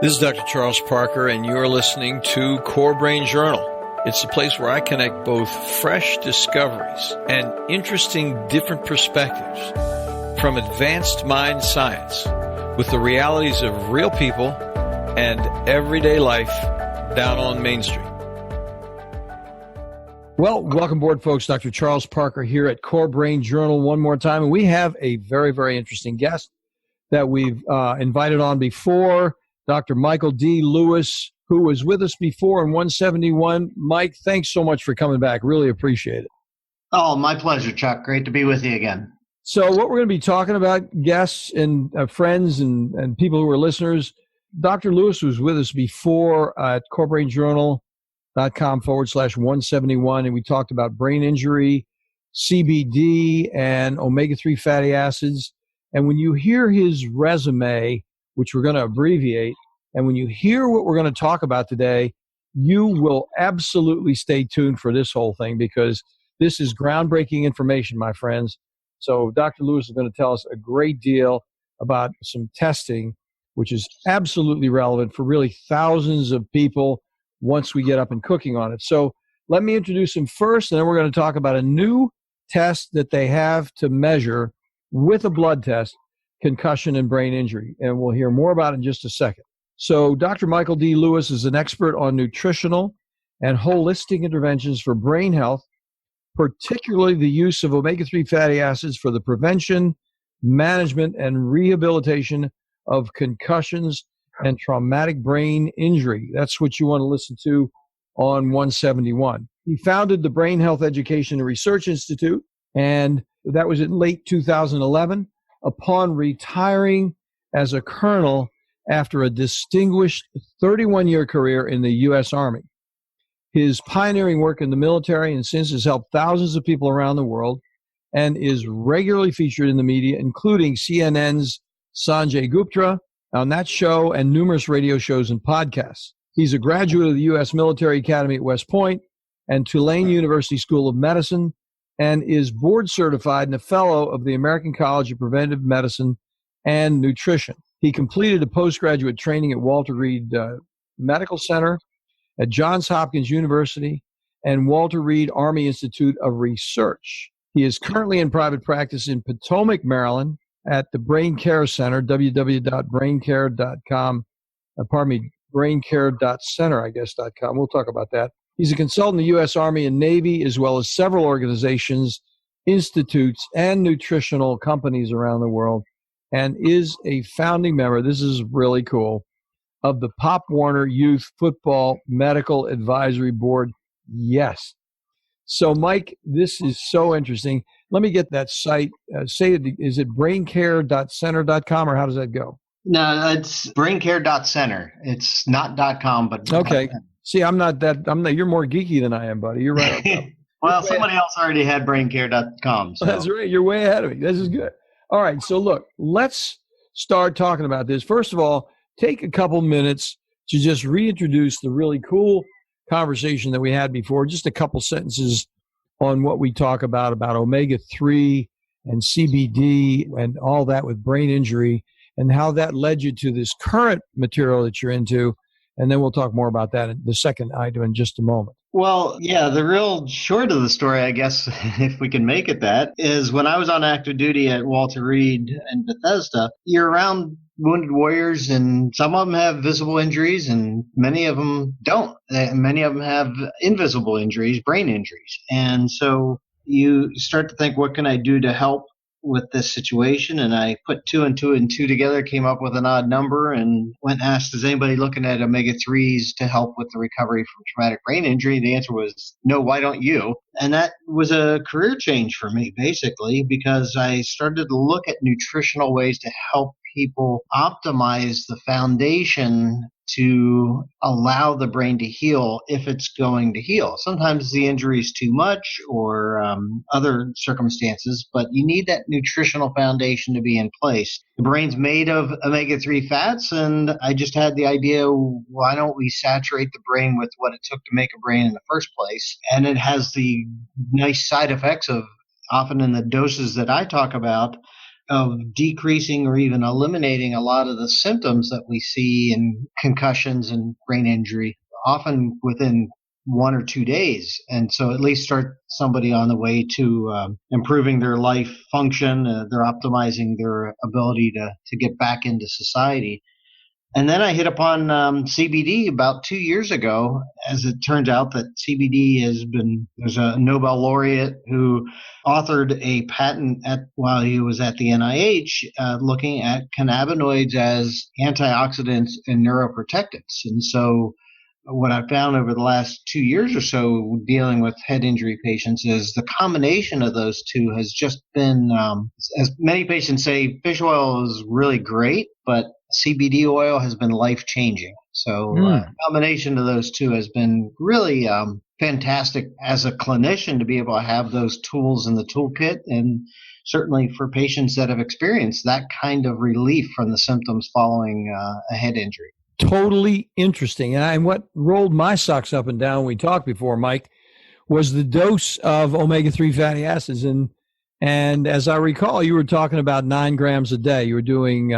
This is Dr. Charles Parker, and you're listening to CoreBrain Journal. It's the place where I connect both fresh discoveries and interesting different perspectives from advanced mind science with the realities of real people and everyday life down on Main Street. Well, welcome aboard, folks. Dr. Charles Parker here at CoreBrain Journal one more time. And we have a very, very interesting guest that we've invited on before, Dr. Michael D. Lewis, who was with us before in 171. Mike, thanks so much for coming back. Really appreciate it. Oh, my pleasure, Chuck. Great to be with you again. So what we're going to be talking about, guests and friends and people who are listeners, Dr. Lewis was with us before at CoreBrainJournal.com/171, and we talked about brain injury, CBD, and omega-3 fatty acids. And when you hear his resume, which we're going to abbreviate, and when you hear what we're going to talk about today, you will absolutely stay tuned for this whole thing, because this is groundbreaking information, my friends. So Dr. Lewis is going to tell us a great deal about some testing, which is absolutely relevant for really thousands of people once we get up and cooking on it. So let me introduce him first, and then we're going to talk about a new test that they have to measure with a blood test concussion and brain injury. And we'll hear more about it in just a second. So Dr. Michael D. Lewis is an expert on nutritional and holistic interventions for brain health, particularly the use of omega-3 fatty acids for the prevention, management, and rehabilitation of concussions and traumatic brain injury. That's what you want to listen to on 171. He founded the Brain Health Education and Research Institute, and that was in late 2011, upon retiring as a colonel after a distinguished 31-year career in the U.S. Army. His pioneering work in the military and since has helped thousands of people around the world and is regularly featured in the media, including CNN's Sanjay Gupta on that show and numerous radio shows and podcasts. He's a graduate of the U.S. Military Academy at West Point and Tulane University School of Medicine, and is board certified and a fellow of the American College of Preventive Medicine and Nutrition. He completed a postgraduate training at Walter Reed Medical Center, at Johns Hopkins University, and Walter Reed Army Institute of Research. He is currently in private practice in Potomac, Maryland, at the Brain Care Center, www.braincare.com, braincare.center, I guess.com. We'll talk about that. He's a consultant in the U.S. Army and Navy, as well as several organizations, institutes, and nutritional companies around the world, and is a founding member, this is really cool, of the Pop Warner Youth Football Medical Advisory Board. Yes. So, Mike, this is so interesting. Let me get that site. Say it. Is it braincare.center.com, or how does that go? No, it's braincare.center. It's not .com, but okay. See, you're more geeky than I am, buddy. You're right. Well, somebody else already had braincare.com. So. That's right. You're way ahead of me. This is good. All right. So look, let's start talking about this. First of all, take a couple minutes to just reintroduce the really cool conversation that we had before. Just a couple sentences on what we talk about omega-3 and CBD and all that with brain injury, and how that led you to this current material that you're into. And then we'll talk more about that in the second item in just a moment. Well, yeah, the real short of the story, I guess, if we can make it that, is when I was on active duty at Walter Reed and Bethesda, you're around wounded warriors, and some of them have visible injuries and many of them don't. Many of them have invisible injuries, brain injuries. And so you start to think, what can I do to help with this situation? And I put two and two together, came up with an odd number, and went and asked, is anybody looking at omega-3s to help with the recovery from traumatic brain injury? The answer was, no, why don't you? And that was a career change for me, basically, because I started to look at nutritional ways to help people optimize the foundation to allow the brain to heal if it's going to heal. Sometimes the injury is too much or other circumstances, but you need that nutritional foundation to be in place. The brain's made of omega-3 fats, and I just had the idea, why don't we saturate the brain with what it took to make a brain in the first place? And it has the nice side effects of, often in the doses that I talk about, of decreasing or even eliminating a lot of the symptoms that we see in concussions and brain injury, often within 1 or 2 days. And so at least start somebody on the way to improving their life function. They're optimizing their ability to get back into society. And then I hit upon CBD about 2 years ago. As it turns out that CBD there's a Nobel laureate who authored a patent while he was at the NIH looking at cannabinoids as antioxidants and neuroprotectants. And so what I found over the last 2 years or so dealing with head injury patients is the combination of those two has just been, as many patients say, fish oil is really great, but CBD oil has been life-changing. So the combination of those two has been really fantastic as a clinician to be able to have those tools in the toolkit, and certainly for patients that have experienced that kind of relief from the symptoms following a head injury. Totally interesting. And what rolled my socks up and down when we talked before, Mike, was the dose of omega-3 fatty acids. And as I recall, you were talking about 9 grams a day. You were doing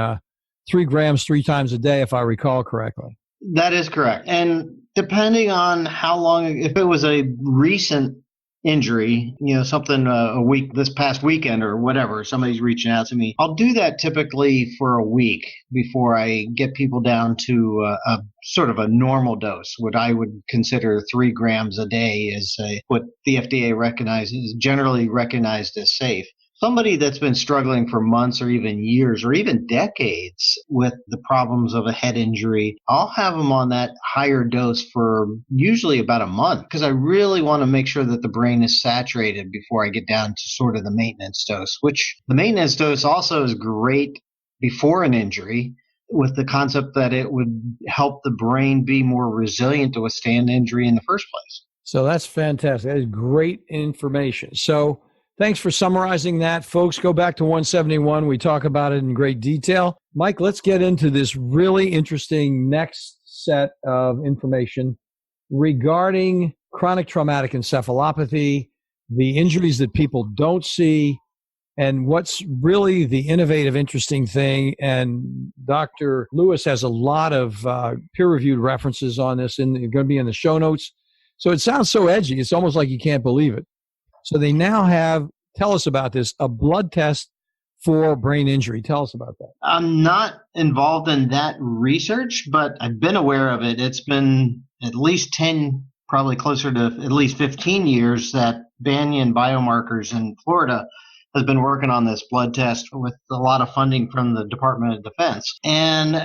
3 grams 3 times a day, if I recall correctly. That is correct. And depending on how long, if it was a recent injury, something a week, this past weekend or whatever, somebody's reaching out to me, I'll do that typically for a week before I get people down to a sort of a normal dose. What I would consider 3 grams a day is what the FDA recognizes, generally recognized as safe. Somebody that's been struggling for months or even years or even decades with the problems of a head injury, I'll have them on that higher dose for usually about a month, because I really want to make sure that the brain is saturated before I get down to sort of the maintenance dose, which the maintenance dose also is great before an injury, with the concept that it would help the brain be more resilient to withstand injury in the first place. So that's fantastic. That is great information. So thanks for summarizing that. Folks, go back to 171. We talk about it in great detail. Mike, let's get into this really interesting next set of information regarding chronic traumatic encephalopathy, the injuries that people don't see, and what's really the innovative, interesting thing. And Dr. Lewis has a lot of peer-reviewed references on this, and they're going to be in the show notes. So it sounds so edgy. It's almost like you can't believe it. So they now have, tell us about this, a blood test for brain injury. Tell us about that. I'm not involved in that research, but I've been aware of it. It's been at least 10, probably closer to at least 15 years that Banyan Biomarkers in Florida has been working on this blood test with a lot of funding from the Department of Defense. And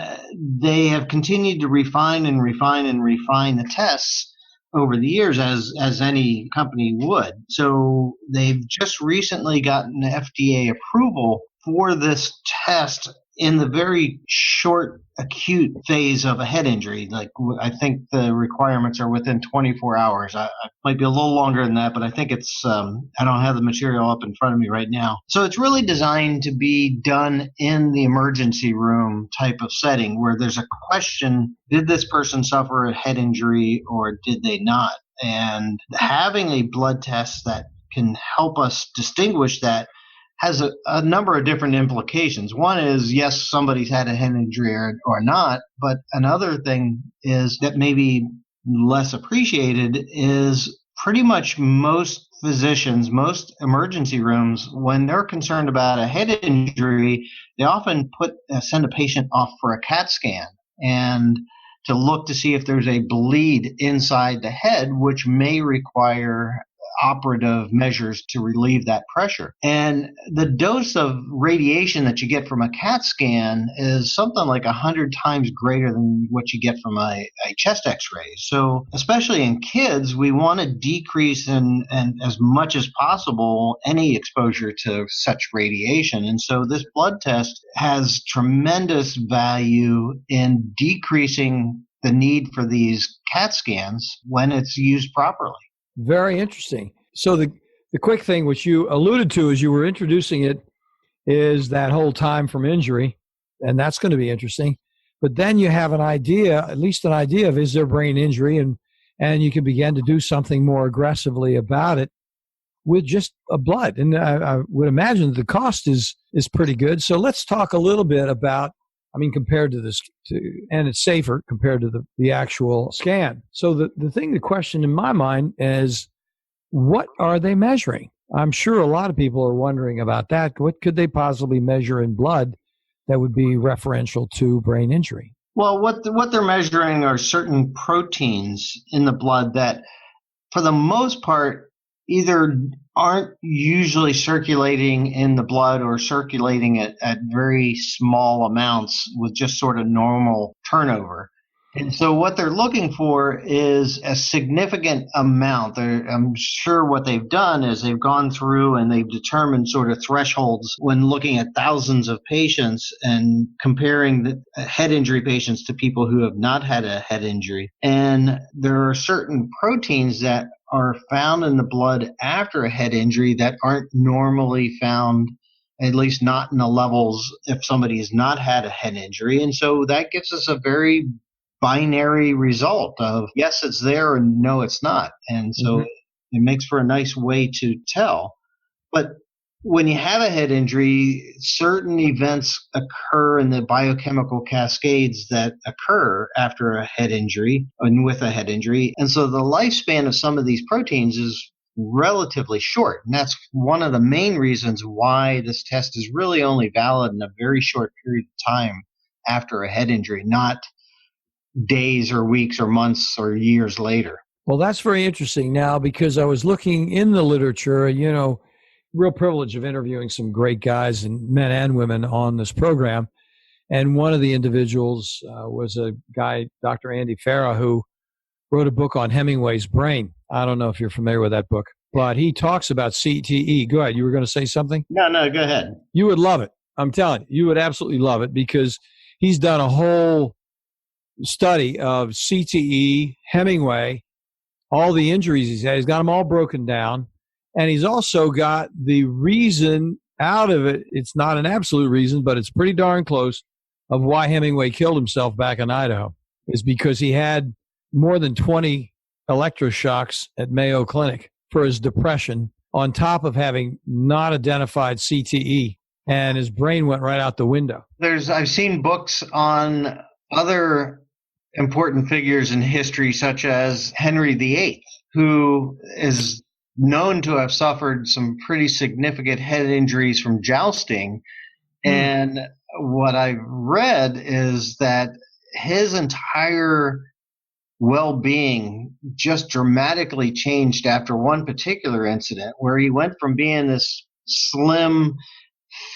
they have continued to refine the tests over the years, as any company would. So they've just recently gotten FDA approval for this test in the very short acute phase of a head injury. Like, I think the requirements are within 24 hours. I might be a little longer than that, but I think it's, I don't have the material up in front of me right now. So it's really designed to be done in the emergency room type of setting where there's a question, did this person suffer a head injury or did they not? And having a blood test that can help us distinguish that has a number of different implications. One is, yes, somebody's had a head injury or not, but another thing is that maybe less appreciated is pretty much most physicians, most emergency rooms, when they're concerned about a head injury, they often send a patient off for a CAT scan and to look to see if there's a bleed inside the head, which may require operative measures to relieve that pressure. And the dose of radiation that you get from a CAT scan is something like 100 times greater than what you get from a chest x-ray. So especially in kids, we want to decrease and as much as possible any exposure to such radiation. And so this blood test has tremendous value in decreasing the need for these CAT scans when it's used properly. Very interesting. So the quick thing, which you alluded to as you were introducing it, is that whole time from injury, and that's going to be interesting. But then you have an idea, at least an idea of, is there brain injury, and you can begin to do something more aggressively about it. with just a blood. And I would imagine the cost is pretty good. So let's talk a little bit about, compared to this, and it's safer compared to the actual scan. So the question in my mind is, what are they measuring? I'm sure a lot of people are wondering about that. What could they possibly measure in blood that would be referential to brain injury? Well, what they're measuring are certain proteins in the blood that, for the most part, either aren't usually circulating in the blood or circulating at very small amounts with just sort of normal turnover. And so what they're looking for is a significant amount. I'm sure what they've done is they've gone through and they've determined sort of thresholds when looking at thousands of patients and comparing the head injury patients to people who have not had a head injury. And there are certain proteins that are found in the blood after a head injury that aren't normally found, at least not in the levels if somebody has not had a head injury. And so that gives us a very binary result of yes, it's there, and no, it's not. And so it makes for a nice way to tell. But when you have a head injury, certain events occur in the biochemical cascades that occur after a head injury and with a head injury. And so the lifespan of some of these proteins is relatively short. And that's one of the main reasons why this test is really only valid in a very short period of time after a head injury, not days or weeks or months or years later. Well, that's very interesting now, because I was looking in the literature, real privilege of interviewing some great guys and men and women on this program. And one of the individuals was a guy, Dr. Andy Farah, who wrote a book on Hemingway's brain. I don't know if you're familiar with that book, but he talks about CTE. Go ahead. You were going to say something? No, go ahead. You would love it. I'm telling you, you would absolutely love it, because he's done a whole study of CTE, Hemingway, all the injuries he's had. He's got them all broken down. And he's also got the reason out of it. It's not an absolute reason, but it's pretty darn close, of why Hemingway killed himself back in Idaho, is because he had more than 20 electroshocks at Mayo Clinic for his depression, on top of having not identified CTE, and his brain went right out the window. I've seen books on other important figures in history, such as Henry VIII, who is known to have suffered some pretty significant head injuries from jousting. And what I've read is that his entire well-being just dramatically changed after one particular incident, where he went from being this slim,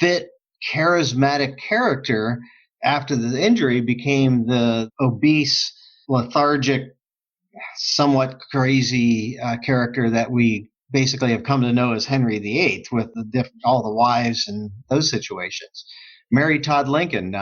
fit, charismatic character after the injury became the obese, lethargic, somewhat crazy character that we basically have come to know as Henry VIII, with all the wives and those situations. Mary Todd Lincoln,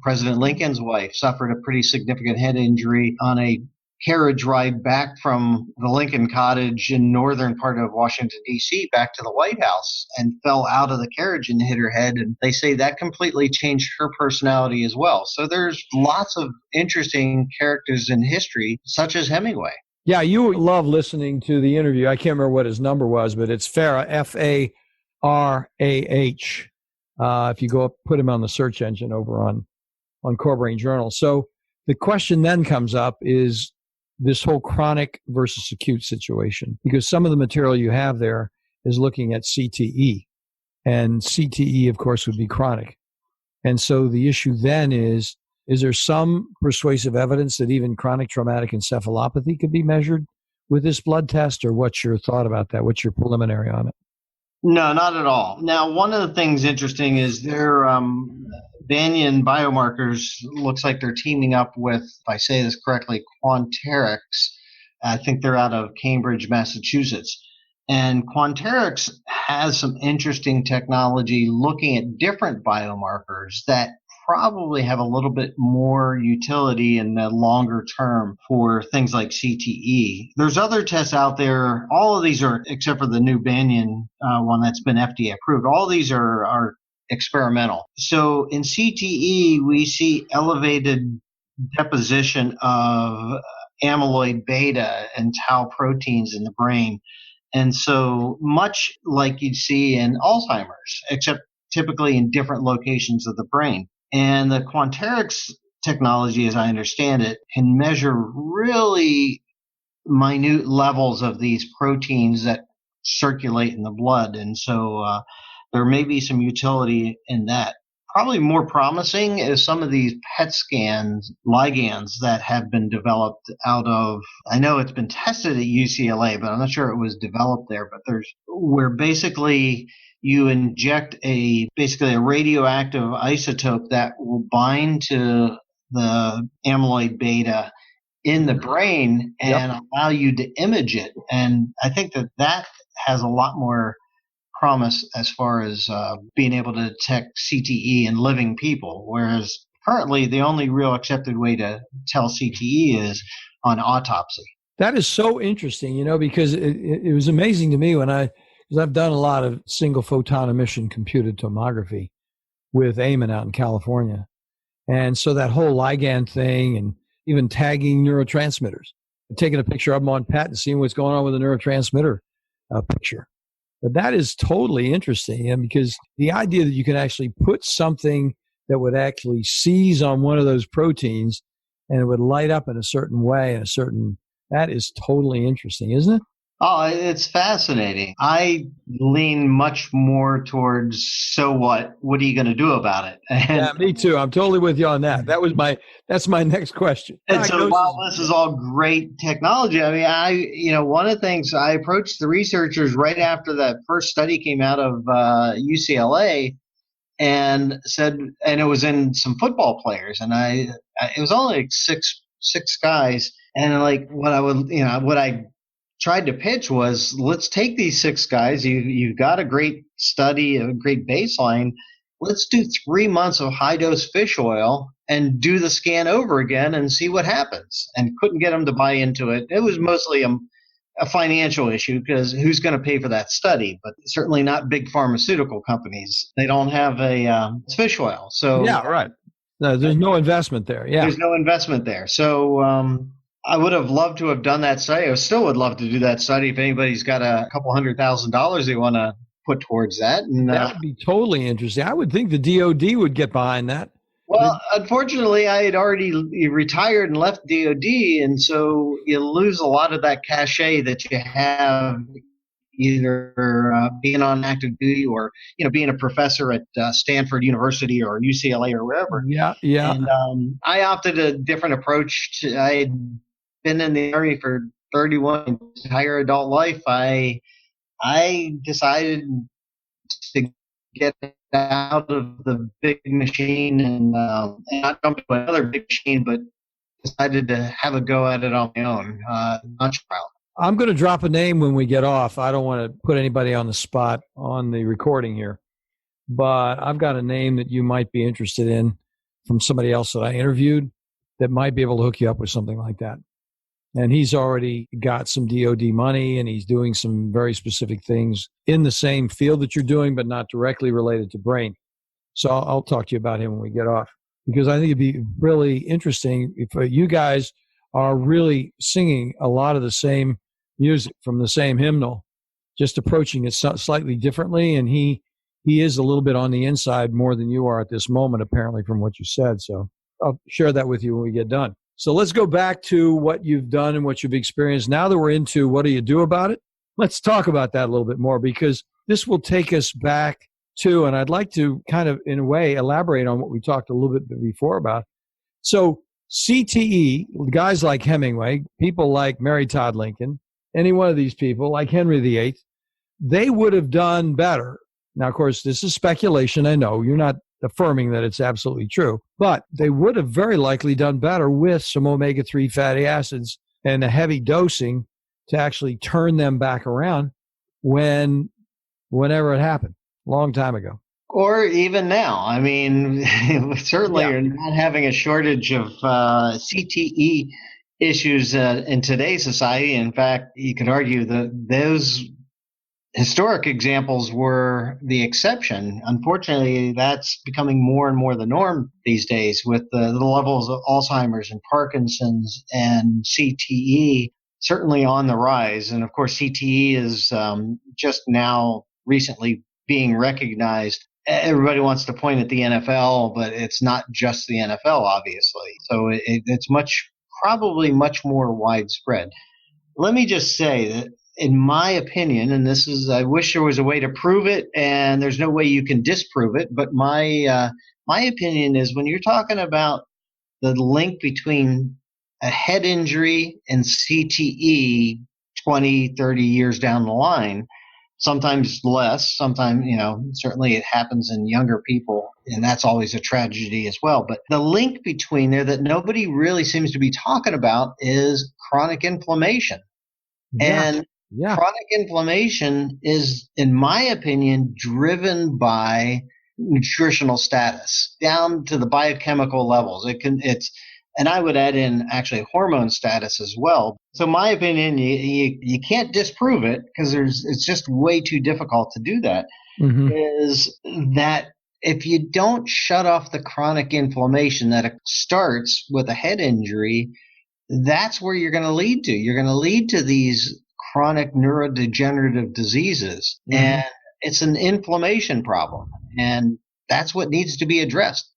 President Lincoln's wife, suffered a pretty significant head injury on a carriage ride back from the Lincoln Cottage in northern part of Washington, D.C., back to the White House, and fell out of the carriage and hit her head. And they say that completely changed her personality as well. So there's lots of interesting characters in history, such as Hemingway. Yeah, you love listening to the interview. I can't remember what his number was, but it's Farah, Farah. If you go up, put him on the search engine over on CoreBrain Journal. So the question then comes up is this whole chronic versus acute situation, because some of the material you have there is looking at CTE, and CTE, of course, would be chronic. And so the issue then is there some persuasive evidence that even chronic traumatic encephalopathy could be measured with this blood test, or what's your thought about that? What's your preliminary on it? No, not at all. Now, one of the things interesting is their Banyan biomarkers looks like they're teaming up with, if I say this correctly, Quanterix. I think they're out of Cambridge, Massachusetts. And Quanterix has some interesting technology looking at different biomarkers that probably have a little bit more utility in the longer term for things like CTE. There's other tests out there. All of these are, except for the new Banyan one that's been FDA approved, all these are experimental. So in CTE, we see elevated deposition of amyloid beta and tau proteins in the brain. And so much like you'd see in Alzheimer's, except typically in different locations of the brain. And the Quanterix technology, as I understand it, can measure really minute levels of these proteins that circulate in the blood. And so there may be some utility in that. Probably more promising is some of these PET scans, ligands that have been developed out of, I know it's been tested at UCLA, but I'm not sure it was developed there, but where basically you inject basically a radioactive isotope that will bind to the amyloid beta in the brain and allow you to image it. And I think that has a lot more promise as far as being able to detect CTE in living people, whereas currently the only real accepted way to tell CTE is on autopsy. That is so interesting, because it was amazing to me because I've done a lot of single photon emission computed tomography with Eamon out in California. And so that whole ligand thing and even tagging neurotransmitters, taking a picture of them on PET and seeing what's going on with the neurotransmitter picture. But that is totally interesting, and because the idea that you can actually put something that would actually seize on one of those proteins and it would light up in a certain way, that is totally interesting, isn't it? Oh, it's fascinating. I lean much more towards, so what? What are you going to do about it? Yeah, me too. I'm totally with you on that. That's my next question. And so while this is all great technology, I mean, one of the things I approached the researchers right after that first study came out of UCLA and said, and it was in some football players, and it was only like six guys, and like what I tried to pitch was, let's take these 6 guys. You've got a great study, a great baseline. Let's do 3 months of high dose fish oil and do the scan over again and see what happens. And couldn't get them to buy into it. It was mostly a financial issue because who's going to pay for that study? But certainly not big pharmaceutical companies. They don't have a fish oil. So yeah, right. No, there's no investment there. Yeah, there's no investment there. So I would have loved to have done that study. I still would love to do that study if anybody's got a couple $100,000 they want to put towards that. And that would be totally interesting. I would think the DOD would get behind that. Well, unfortunately, I had already retired and left DOD, and so you lose a lot of that cachet that you have either being on active duty or being a professor at Stanford University or UCLA or wherever. Yeah. And I opted a different approach. I had been in the Army for 31 entire adult life. I decided to get out of the big machine and not jump to another big machine, but decided to have a go at it on my own. I'm going to drop a name when we get off. I don't want to put anybody on the spot on the recording here, but I've got a name that you might be interested in from somebody else that I interviewed that might be able to hook you up with something like that. And he's already got some DOD money, and he's doing some very specific things in the same field that you're doing, but not directly related to brain. So I'll talk to you about him when we get off, because I think it'd be really interesting if you guys are really singing a lot of the same music from the same hymnal, just approaching it slightly differently. And he is a little bit on the inside more than you are at this moment, apparently, from what you said. So I'll share that with you when we get done. So let's go back to what you've done and what you've experienced. Now that we're into what do you do about it, let's talk about that a little bit more, because this will take us back to, and I'd like to kind of, in a way, elaborate on what we talked a little bit before about. So CTE, guys like Hemingway, people like Mary Todd Lincoln, any one of these people, like Henry VIII, they would have done better. Now, of course, this is speculation. I know you're not affirming that it's absolutely true, but they would have very likely done better with some omega-3 fatty acids and a heavy dosing to actually turn them back around whenever it happened, a long time ago. Or even now. I mean, certainly you're not having a shortage of CTE issues in today's society. In fact, you could argue that those historic examples were the exception. Unfortunately, that's becoming more and more the norm these days with the levels of Alzheimer's and Parkinson's and CTE certainly on the rise. And of course, CTE is just now recently being recognized. Everybody wants to point at the NFL, but it's not just the NFL, obviously. So it's probably much more widespread. Let me just say that, in my opinion, and I wish there was a way to prove it, and there's no way you can disprove it, but my opinion is, when you're talking about the link between a head injury and CTE 20, 30 years down the line, sometimes less, sometimes, certainly it happens in younger people, and that's always a tragedy as well. But the link between there that nobody really seems to be talking about is chronic inflammation. And chronic inflammation is, in my opinion, driven by nutritional status down to the biochemical levels. And I would add in actually hormone status as well. So my opinion, you can't disprove it, because it's just way too difficult to do that, is that if you don't shut off the chronic inflammation that starts with a head injury, that's where you're going to lead to. You're going to lead to these chronic neurodegenerative diseases. And it's an inflammation problem. And that's what needs to be addressed.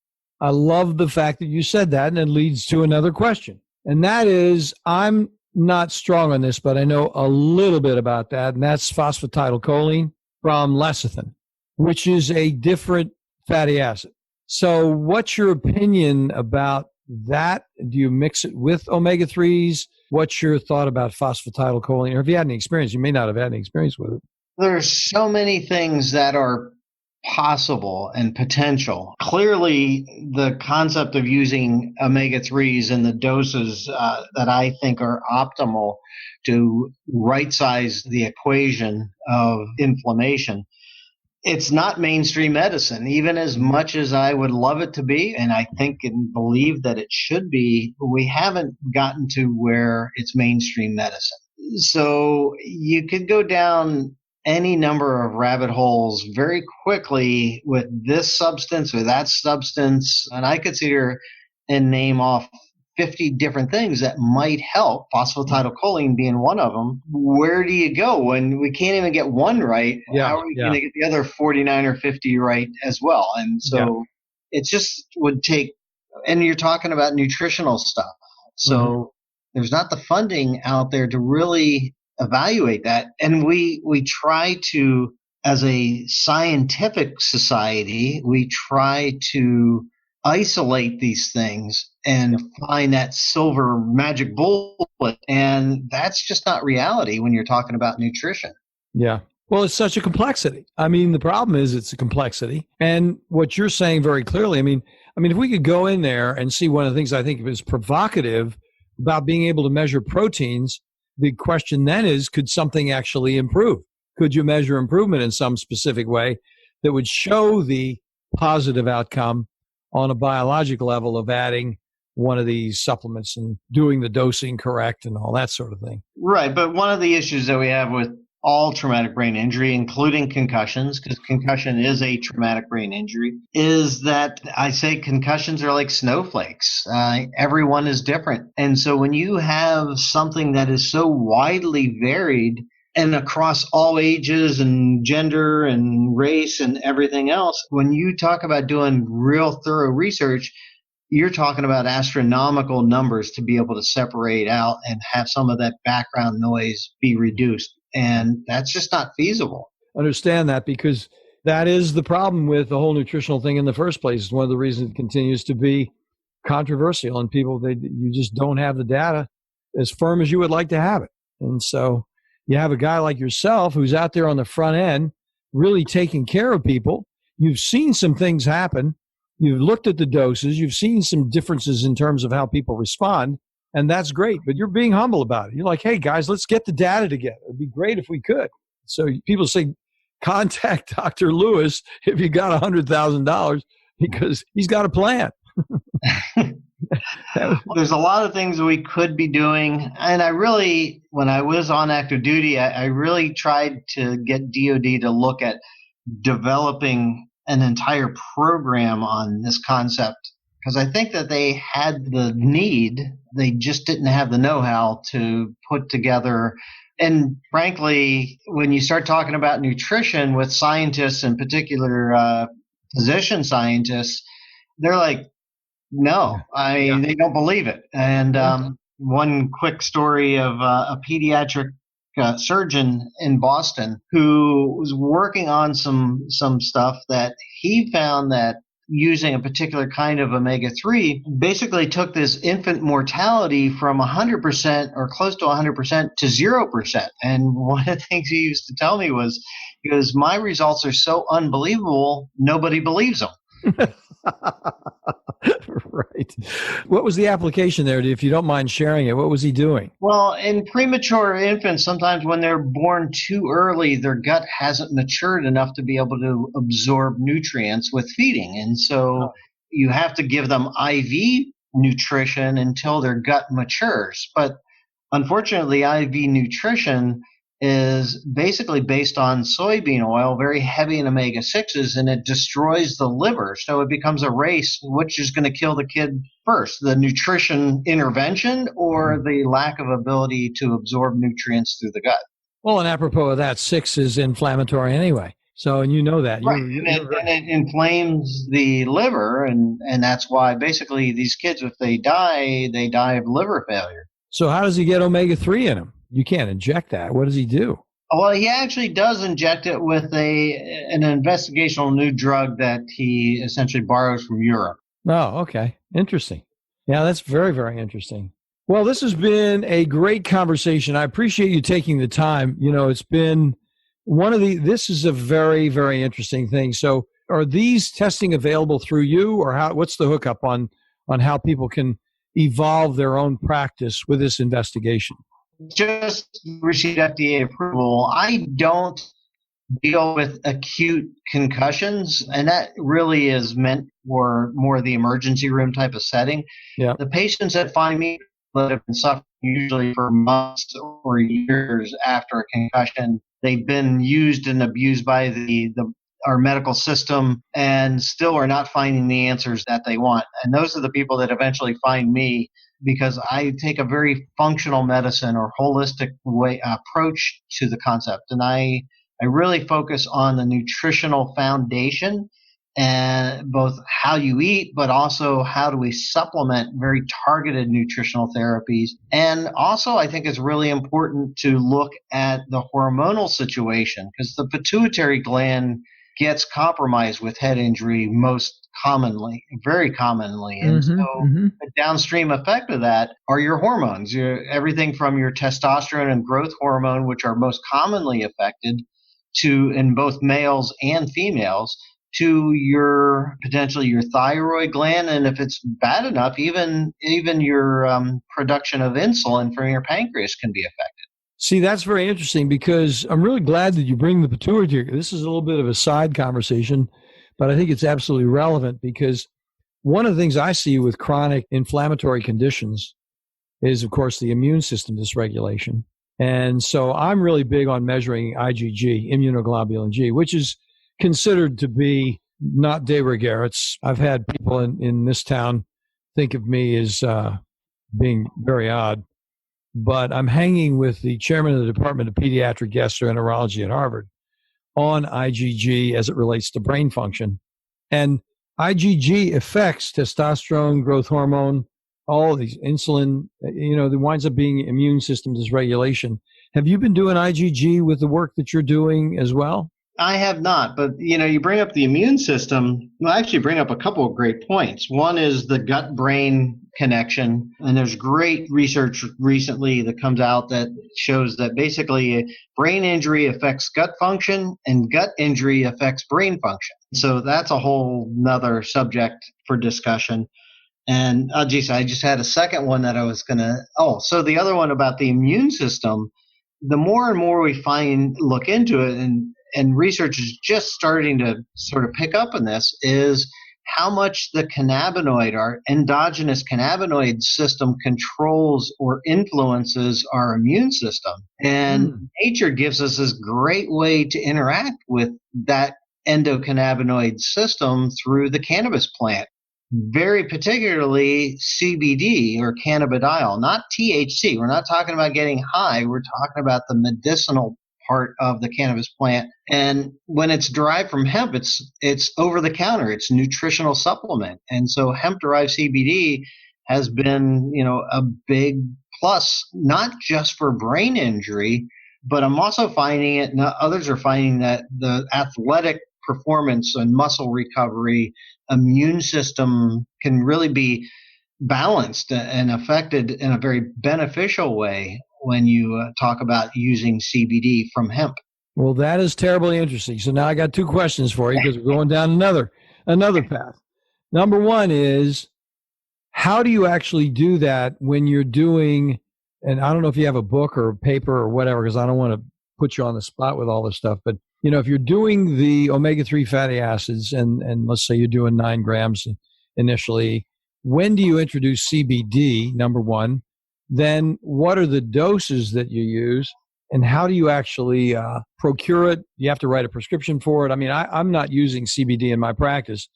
I love the fact that you said that, and it leads to another question. And that is, I'm not strong on this, but I know a little bit about that, and that's phosphatidylcholine from lecithin, which is a different fatty acid. So what's your opinion about that? Do you mix it with omega-3s? What's your thought about phosphatidylcholine? Or if you had any experience, you may not have had any experience with it. There's so many things that are possible and potential. Clearly, the concept of using omega-3s and the doses that I think are optimal to right-size the equation of inflammation, it's not mainstream medicine, even as much as I would love it to be, and I think and believe that it should be. We haven't gotten to where it's mainstream medicine. So you could go down any number of rabbit holes very quickly with this substance or that substance. And I could sit here and name off 50 different things that might help, phosphatidylcholine being one of them. Where do you go when we can't even get one right? How are we going to get the other 49 or 50 right as well? And so it just would take, and you're talking about nutritional stuff. So there's not the funding out there to really evaluate that. And we try to, as a scientific society, we try to isolate these things and find that silver magic bullet. And that's just not reality when you're talking about nutrition. Yeah. Well, it's such a complexity. I mean, the problem is it's a complexity. And what you're saying very clearly, I mean, if we could go in there and see, one of the things I think is provocative about being able to measure proteins, the question then is, could something actually improve? Could you measure improvement in some specific way that would show the positive outcome on a biological level of adding one of these supplements and doing the dosing correct and all that sort of thing? Right. But one of the issues that we have with all traumatic brain injury, including concussions, because concussion is a traumatic brain injury, is that I say concussions are like snowflakes. Everyone is different. And so when you have something that is so widely varied and across all ages and gender and race and everything else, when you talk about doing real thorough research, you're talking about astronomical numbers to be able to separate out and have some of that background noise be reduced. And that's just not feasible. Understand that, because that is the problem with the whole nutritional thing in the first place. It's one of the reasons it continues to be controversial, and people, you just don't have the data as firm as you would like to have it. And so you have a guy like yourself who's out there on the front end really taking care of people. You've seen some things happen. You've looked at the doses. You've seen some differences in terms of how people respond. And that's great, but you're being humble about it. You're like, hey, guys, let's get the data together. It'd be great if we could. So people say, contact Dr. Lewis if you got $100,000, because he's got a plan. There's a lot of things we could be doing. And I really, when I was on active duty, I really tried to get DOD to look at developing an entire program on this concept, because I think that they had the need. They just didn't have the know-how to put together. And frankly, when you start talking about nutrition with scientists, in particular physician scientists, they're like, no, they don't believe it. And one quick story of a pediatric surgeon in Boston who was working on some stuff that he found that using a particular kind of omega-3 basically took this infant mortality from 100% or close to 100% to 0%. And one of the things he used to tell me was, because my results are so unbelievable, nobody believes them. Right. What was the application there, if you don't mind sharing it? What was he doing? Well, in premature infants, sometimes when they're born too early, their gut hasn't matured enough to be able to absorb nutrients with feeding. And so you have to give them IV nutrition until their gut matures. But unfortunately, IV nutrition is basically based on soybean oil, very heavy in omega-6s, and it destroys the liver. So it becomes a race, which is going to kill the kid first, the nutrition intervention or the lack of ability to absorb nutrients through the gut. Well, and apropos of that, 6 is inflammatory anyway. So, and you know that. Right. And it inflames the liver, and that's why basically these kids, if they die of liver failure. So how does he get omega-3 in him? You can't inject that. What does he do? Well, he actually does inject it with an investigational new drug that he essentially borrows from Europe. Oh, okay. Interesting. Yeah, that's very, very interesting. Well, this has been a great conversation. I appreciate you taking the time. You know, it's been this is a very, very interesting thing. So are these testing available through you, or what's the hookup on how people can evolve their own practice with this investigation? Just received FDA approval. I don't deal with acute concussions, and that really is meant for more the emergency room type of setting. Yeah. The patients that find me that have been suffering usually for months or years after a concussion, they've been used and abused by our medical system and still are not finding the answers that they want. And those are the people that eventually find me, because I take a very functional medicine or holistic approach to the concept. And I really focus on the nutritional foundation and both how you eat, but also how do we supplement very targeted nutritional therapies. And also I think it's really important to look at the hormonal situation, because the pituitary gland gets compromised with head injury very commonly. And the downstream effect of that are your hormones, everything from your testosterone and growth hormone, which are most commonly affected in both males and females, to potentially your thyroid gland. And if it's bad enough, even your production of insulin from your pancreas can be affected. See, that's very interesting, because I'm really glad that you bring the pituitary. This is a little bit of a side conversation, but I think it's absolutely relevant, because one of the things I see with chronic inflammatory conditions is, of course, the immune system dysregulation. And so I'm really big on measuring IgG, immunoglobulin G, which is considered to be not de rigueur. I've had people in this town think of me as being very odd. But I'm hanging with the chairman of the Department of Pediatric Gastroenterology at Harvard on IgG as it relates to brain function. And IgG affects testosterone, growth hormone, all of these, insulin, there winds up being immune system dysregulation. Have you been doing IgG with the work that you're doing as well? I have not, but you bring up the immune system. You actually bring up a couple of great points. One is the gut-brain connection, and there's great research recently that comes out that shows that basically brain injury affects gut function and gut injury affects brain function. So that's a whole nother subject for discussion. And I just had a second one that I was so the other one about the immune system, the more and more we look into it, and research is just starting to sort of pick up on this, is how much the cannabinoid, our endogenous cannabinoid system, controls or influences our immune system. And nature gives us this great way to interact with that endocannabinoid system through the cannabis plant. very particularly CBD or cannabidiol, not THC. We're not talking about getting high. We're talking about the medicinal part of the cannabis plant. And when it's derived from hemp, it's over the counter. It's a nutritional supplement. And so hemp derived CBD has been, a big plus, not just for brain injury, but I'm also finding it, and others are finding that the athletic performance and muscle recovery, immune system can really be balanced and affected in a very beneficial way when you talk about using CBD from hemp. Well, that is terribly interesting. So now I got two questions for you because we're going down another path. Number one is, how do you actually do that when you're doing, and I don't know if you have a book or a paper or whatever, because I don't want to put you on the spot with all this stuff, but if you're doing the omega-3 fatty acids and let's say you're doing 9 grams initially, when do you introduce CBD, number one? Then what are the doses that you use, and how do you actually procure it? You have to write a prescription for it. I mean, I'm not using CBD in my practice,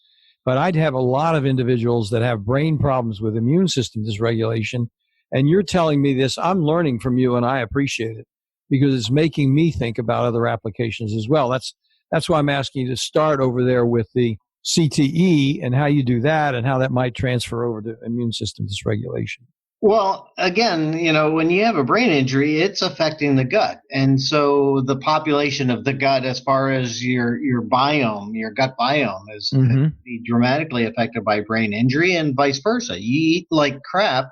but I'd have a lot of individuals that have brain problems with immune system dysregulation. And you're telling me this, I'm learning from you, and I appreciate it because it's making me think about other applications as well. That's why I'm asking you to start over there with the CTE and how you do that and how that might transfer over to immune system dysregulation. Well, again, when you have a brain injury, it's affecting the gut. And so the population of the gut, as far as your biome, your gut biome, is be dramatically affected by brain injury and vice versa. You eat like crap,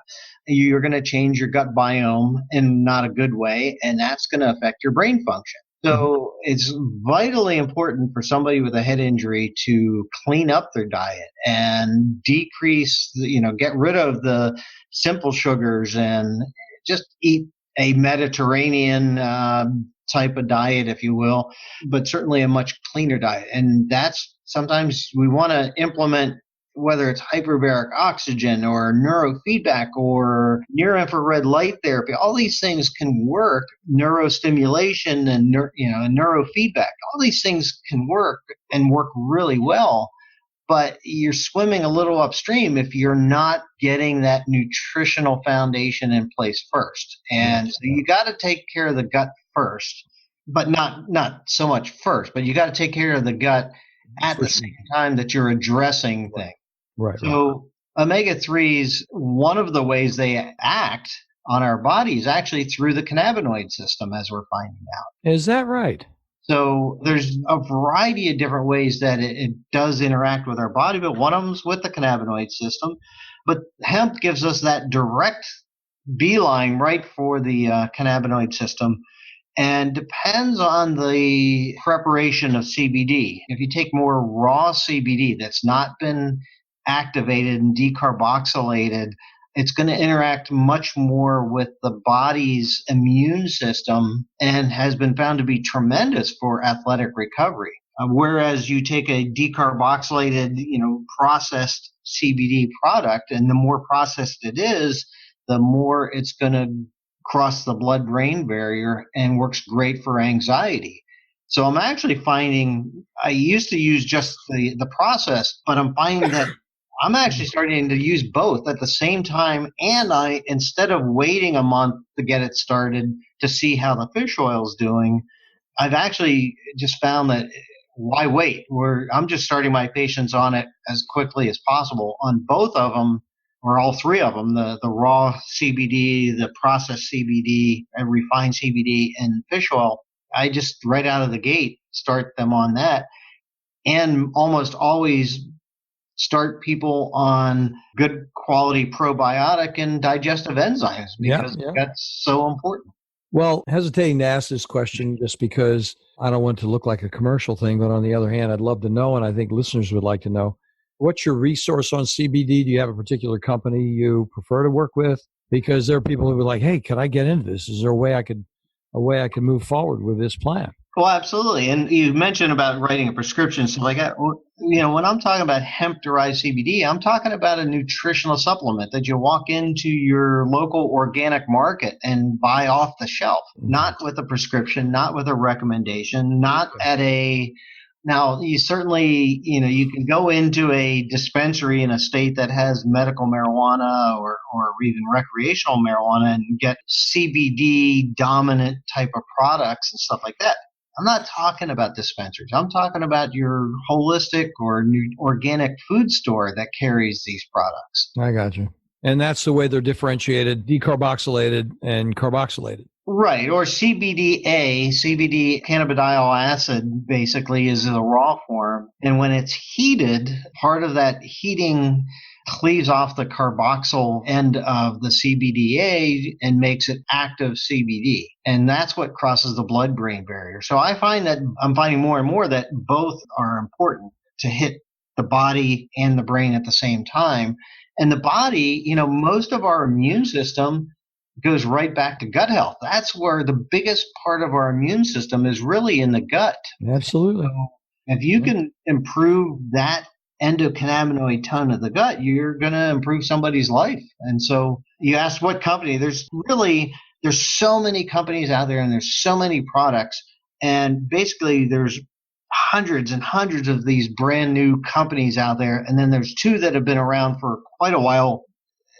you're going to change your gut biome in not a good way, and that's going to affect your brain function. So it's vitally important for somebody with a head injury to clean up their diet and decrease, get rid of the simple sugars and just eat a Mediterranean type of diet, if you will, but certainly a much cleaner diet. And that's sometimes we want to implement, whether it's hyperbaric oxygen or neurofeedback or near-infrared light therapy. All these things can work, neurostimulation and neurofeedback. All these things can work and work really well, but you're swimming a little upstream if you're not getting that nutritional foundation in place first. And so you got to take care of the gut first, but not so much first, but you got to take care of the gut at the same time that you're addressing things. Right. So omega-3s, one of the ways they act on our body is actually through the cannabinoid system, as we're finding out. Is that right? So there's a variety of different ways that it does interact with our body, but one of them is with the cannabinoid system. But hemp gives us that direct beeline right for the cannabinoid system, and depends on the preparation of CBD. If you take more raw CBD that's not been activated and decarboxylated, it's going to interact much more with the body's immune system and has been found to be tremendous for athletic recovery. Whereas you take a decarboxylated, processed CBD product, and the more processed it is, the more it's going to cross the blood-brain barrier and works great for anxiety. So I'm actually finding, I used to use just the processed, but I'm finding that I'm actually starting to use both at the same time, and instead of waiting a month to get it started to see how the fish oil is doing, I've actually just found that why wait? I'm just starting my patients on it as quickly as possible on both of them, or all three of them, the raw CBD, the processed CBD, and refined CBD, and fish oil. I just right out of the gate start them on that, and almost always start people on good quality probiotic and digestive enzymes because that's so important. Well, hesitating to ask this question just because I don't want to look like a commercial thing, but on the other hand, I'd love to know, and I think listeners would like to know, what's your resource on CBD? Do you have a particular company you prefer to work with? Because there are people who are like, hey, could I get into this? Is there a way I could move forward with this plan? Well, absolutely. And you mentioned about writing a prescription. So when I'm talking about hemp-derived CBD, I'm talking about a nutritional supplement that you walk into your local organic market and buy off the shelf, not with a prescription, not with a recommendation, not at a Now, you certainly, you can go into a dispensary in a state that has medical marijuana or even recreational marijuana and get CBD dominant type of products and stuff like that. I'm not talking about dispensaries. I'm talking about your holistic or organic food store that carries these products. I got you. And that's the way they're differentiated, decarboxylated and carboxylated. Right. Or CBDA, CBD cannabidiol acid, basically is the raw form. And when it's heated, part of that heating cleaves off the carboxyl end of the CBDA and makes it active CBD. And that's what crosses the blood-brain barrier. So I find that I'm finding more and more that both are important to hit the body and the brain at the same time. And the body, most of our immune system goes right back to gut health. That's where the biggest part of our immune system is really in the gut. Absolutely. So if you can improve that endocannabinoid tone of the gut, you're going to improve somebody's life. And so you asked what company, there's so many companies out there and there's so many products. And basically there's hundreds and hundreds of these brand new companies out there. And then there's two that have been around for quite a while,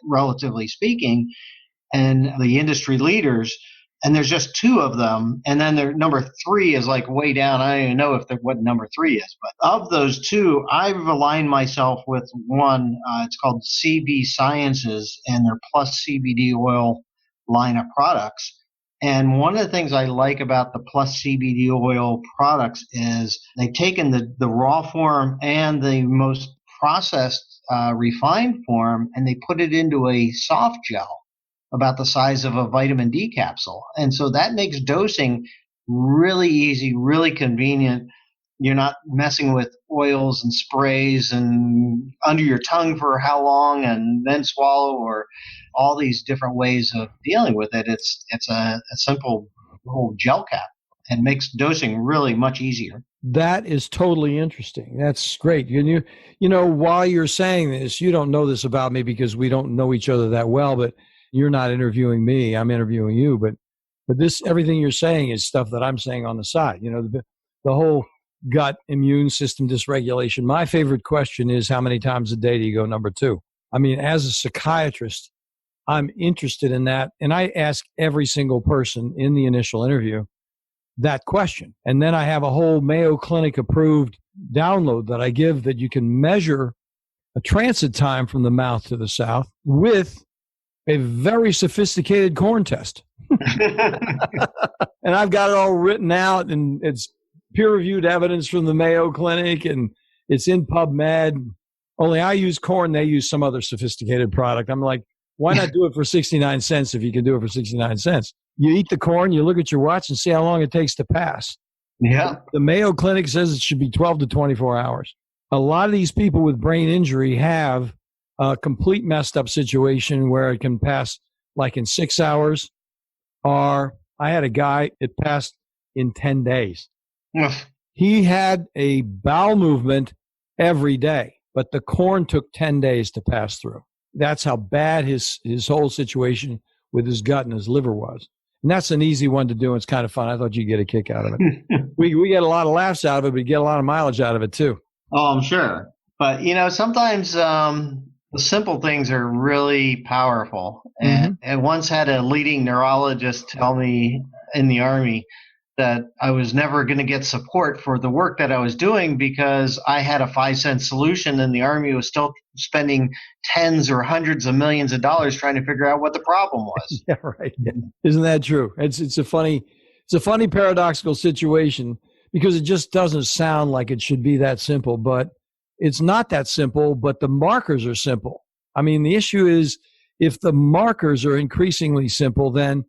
relatively speaking, and the industry leaders. And there's just two of them. And then their number three is like way down. I don't even know what number three is. But of those two, I've aligned myself with one. It's called CB Sciences and their Plus CBD oil line of products. And one of the things I like about the Plus CBD oil products is they've taken the raw form and the most processed refined form, and they put it into a soft gel about the size of a vitamin D capsule. And so that makes dosing really easy, really convenient. You're not messing with oils and sprays and under your tongue for how long and then swallow, or all these different ways of dealing with it. It's a simple little gel cap and makes dosing really much easier. That is totally interesting. That's great. While you're saying this, you don't know this about me because we don't know each other that well, but you're not interviewing me. I'm interviewing you. But this, everything you're saying is stuff that I'm saying on the side. The whole gut immune system dysregulation. My favorite question is, how many times a day do you go number two? I mean, as a psychiatrist, I'm interested in that. And I ask every single person in the initial interview that question. And then I have a whole Mayo Clinic approved download that I give that you can measure a transit time from the mouth to the south with a very sophisticated corn test. And I've got it all written out, and it's peer-reviewed evidence from the Mayo Clinic, and it's in PubMed. Only I use corn, they use some other sophisticated product. I'm like, why not do it for 69 cents if you can do it for 69 cents? You eat the corn, you look at your watch and see how long it takes to pass. Yeah. The Mayo Clinic says it should be 12 to 24 hours. A lot of these people with brain injury have a complete messed up situation where it can pass like in 6 hours. Or I had a guy, it passed in 10 days. He had a bowel movement every day, but the corn took 10 days to pass through. That's how bad his whole situation with his gut and his liver was. And that's an easy one to do. It's kind of fun. I thought you'd get a kick out of it. We get a lot of laughs out of it, but we get a lot of mileage out of it too. Oh, I'm sure. But, sometimes the simple things are really powerful. And I once had a leading neurologist tell me in the Army that I was never going to get support for the work that I was doing because I had a 5-cent solution and the Army was still spending tens or hundreds of millions of dollars trying to figure out what the problem was. Yeah, right. Yeah. Isn't that true? It's a funny paradoxical situation because it just doesn't sound like it should be that simple, but it's not that simple, but the markers are simple. I mean, the issue is if the markers are increasingly simple, then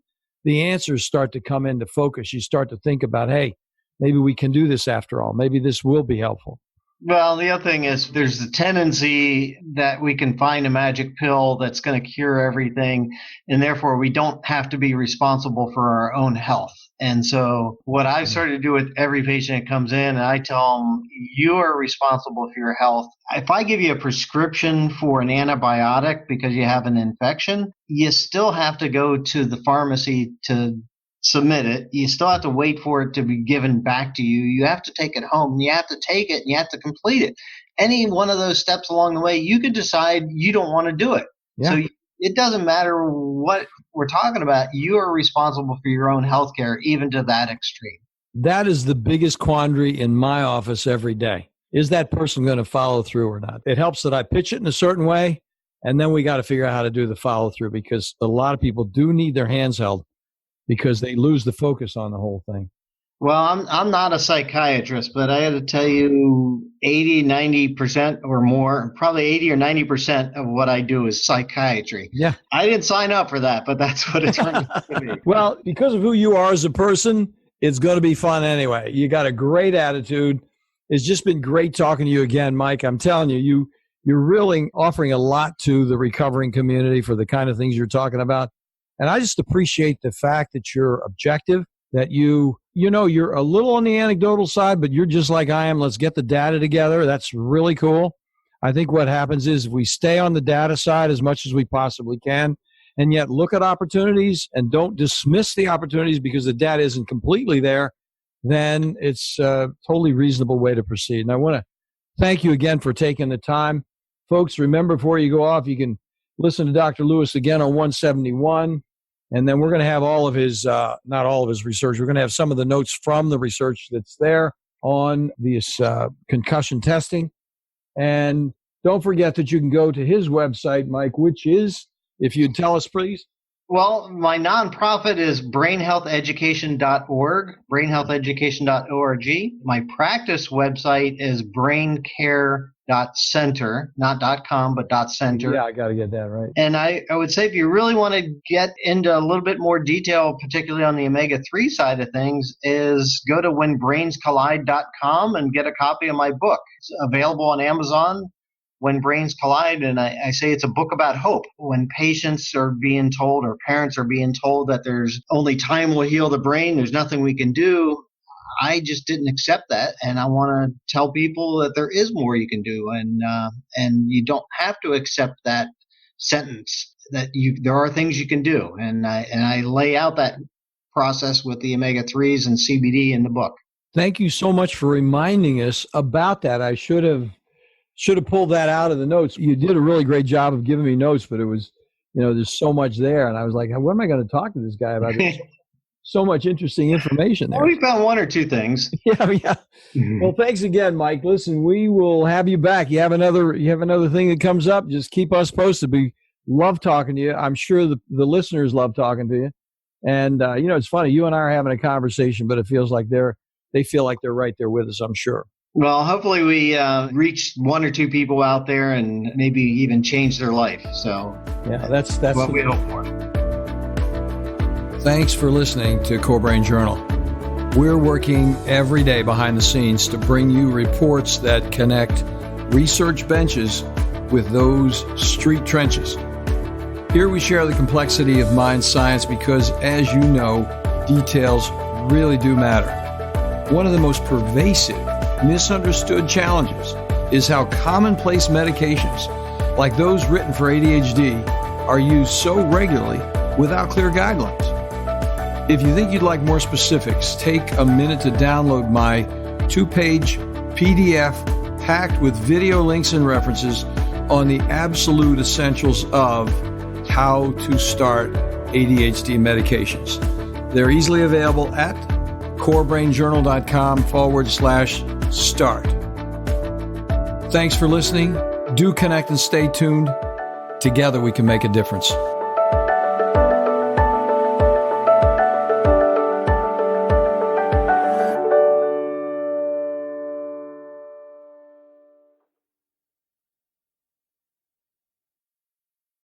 the answers start to come into focus. You start to think about, hey, maybe we can do this after all. Maybe this will be helpful. Well, the other thing is there's the tendency that we can find a magic pill that's going to cure everything, and therefore we don't have to be responsible for our own health. And so what I've started to do with every patient that comes in, and I tell them, you are responsible for your health. If I give you a prescription for an antibiotic because you have an infection, you still have to go to the pharmacy to submit it. You still have to wait for it to be given back to you. You have to take it home, and you have to take it, and you have to complete it. Any one of those steps along the way, you could decide you don't want to do it. Yeah. So it doesn't matter what we're talking about. You are responsible for your own health care, even to that extreme. That is the biggest quandary in my office every day. Is that person going to follow through or not? It helps that I pitch it in a certain way, and then we got to figure out how to do the follow through, because a lot of people do need their hands held because they lose the focus on the whole thing. Well, I'm not a psychiatrist, but I had to tell you 80, 90% or more, probably 80 or 90% of what I do is psychiatry. Yeah. I didn't sign up for that, but that's what it turns out to be. Well, because of who you are as a person, it's going to be fun anyway. You got a great attitude. It's just been great talking to you again, Mike. I'm telling you, you're really offering a lot to the recovering community for the kind of things you're talking about. And I just appreciate the fact that you're objective, that you're a little on the anecdotal side, but you're just like I am. Let's get the data together. That's really cool. I think what happens is if we stay on the data side as much as we possibly can, and yet look at opportunities and don't dismiss the opportunities because the data isn't completely there, then it's a totally reasonable way to proceed. And I want to thank you again for taking the time. Folks, remember, before you go off, you can listen to Dr. Lewis again on 171. And then we're going to have all of his, not all of his research, we're going to have some of the notes from the research that's there on this concussion testing. And don't forget that you can go to his website, Mike, which is, if you'd tell us, please. Well, my nonprofit is brainhealtheducation.org, brainhealtheducation.org. My practice website is braincare.center, not .com, but .center. Yeah, I got to get that right. And I would say if you really want to get into a little bit more detail, particularly on the omega-3 side of things, is go to whenbrainscollide.com and get a copy of my book. It's available on Amazon. When Brains Collide, and I say it's a book about hope. When patients are being told, or parents are being told, that there's only time will heal the brain, there's nothing we can do, I just didn't accept that, and I want to tell people that there is more you can do, and you don't have to accept that sentence, that there are things you can do, and I lay out that process with the omega-3s and CBD in the book. Thank you so much for reminding us about that. I should have pulled that out of the notes. You did a really great job of giving me notes, but it was, there's so much there. And I was like, what am I going to talk to this guy about? There's so much interesting information there. Well, we found one or two things. Yeah. Mm-hmm. Well, thanks again, Mike. Listen, we will have you back. You have another thing that comes up. Just keep us posted. We love talking to you. I'm sure the listeners love talking to you. And, it's funny. You and I are having a conversation, but it feels like they feel like they're right there with us, I'm sure. Well, hopefully we reach one or two people out there and maybe even change their life. So yeah, that's what we hope for. Thanks for listening to CoreBrain Journal. We're working every day behind the scenes to bring you reports that connect research benches with those street trenches. Here we share the complexity of mind science because, as you know, details really do matter. One of the most pervasive, misunderstood challenges is how commonplace medications, like those written for ADHD, are used so regularly without clear guidelines. If you think you'd like more specifics, take a minute to download my 2-page PDF packed with video links and references on the absolute essentials of how to start ADHD medications. They're easily available at CoreBrainJournal.com/start. Thanks for listening. Do connect and stay tuned. Together we can make a difference.